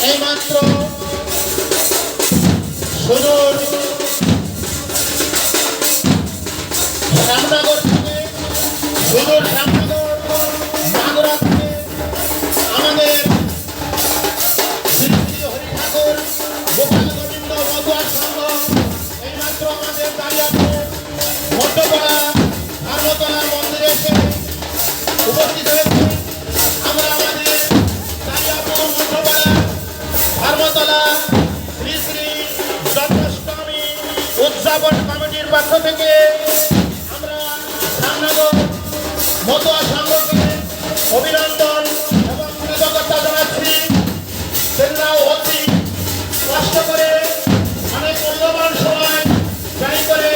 এইমাত্র সুদূর শ্যামনগর থেকে সুদূর শ্যামনগর মাগুরা থেকে আমাদের শ্রী শ্রী হরি ঠাকুর গোপাল গোবিন্দ মতুয়া সংঘ এইমাত্র আমাদের দাঁড়িয়াপুর মধ্যপাড়া ধর্মতলা মন্দিরে এসে উপস্থিত হয়েছে। আমরা আমাদের দাঁড়িয়াপুর মধ্যপাড়া ধর্মতলা শ্রী শ্রী জন্মাষ্টমী উদযাপন কমিটির পক্ষ থেকে আমরা শ্যামনগর মতুয়া সংঘকে অভিনন্দন এবং কৃতজ্ঞতা জানাচ্ছি। সেনাও অতি কষ্ট করে অনেক মূল্যবান সময় ব্যয় করে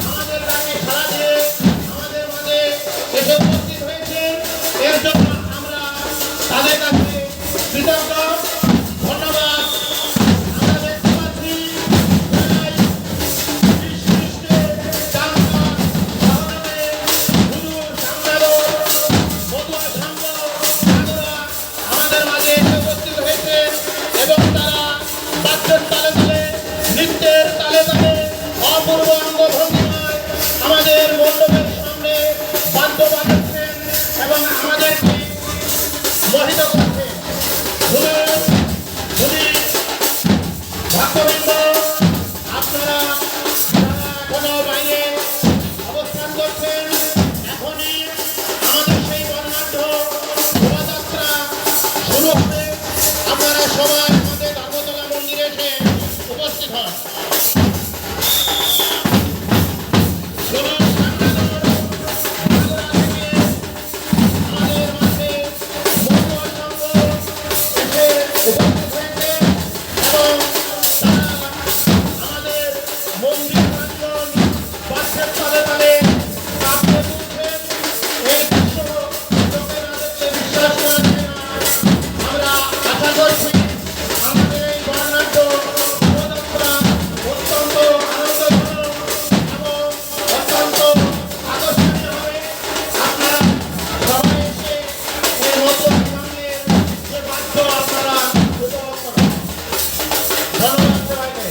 আমাদের ডাকে সাড়া দিয়ে আমাদের মাঝে এসে উপস্থিত হয়েছে। এর জন্য আমরা তাদের কাছে কৃতজ্ঞ, ধন্যবাদ। আমরা দেখতে পাচ্ছি প্রায় 20-30 জামগাঁ শহরে হুজুর শ্যামনগর মতুয়া সংঘ মাগুরা আমাদের মাঝে এসে উপস্থিত হয়েছে এবং তারা বাদ্যের তালে তালে নৃত্যের তালে তালে অপূর্ব অঙ্গভঙ্গিমায় আমাদের মণ্ডপের সামনে বাদ্য বাজাচ্ছেন এবং আমাদেরকে মোহিত করছেন। ভক্তবৃন্দ, আপনারা যারা কোনো বাইরে অবস্থান করছেন, এখনই আমাদের সেই বর্ণাঢ্য শোভাযাত্রা শুরু হবে। আপনারা সবাই আমাদের ধর্মতলা মন্দিরে এসে উপস্থিত হন। শুনুন, শ্যামনগর মাগুরা থেকে আমাদের মাঝে মতুয়া সংঘ এসে উপস্থিত হয়েছে এবং তারা আমাদের মন্দির প্রাঙ্গণ বাদ্যের তালে তালে কাঁপতে তুলছেন। এই দৃশ্য চোখে না দেখলে বিশ্বাস করা যায় না। আমরা আশা করছি আমাদের এই বর্ণাঢ্য শোভাযাত্রা অত্যন্ত আনন্দঘন এবং অত্যন্ত আকর্ষণীয় হবে। আপনারা সবাই এসে এই মতুয়া সংঘের যে বাদ্য আপনারা উপভোগ করুন। ধন্যবাদ সবাইকে।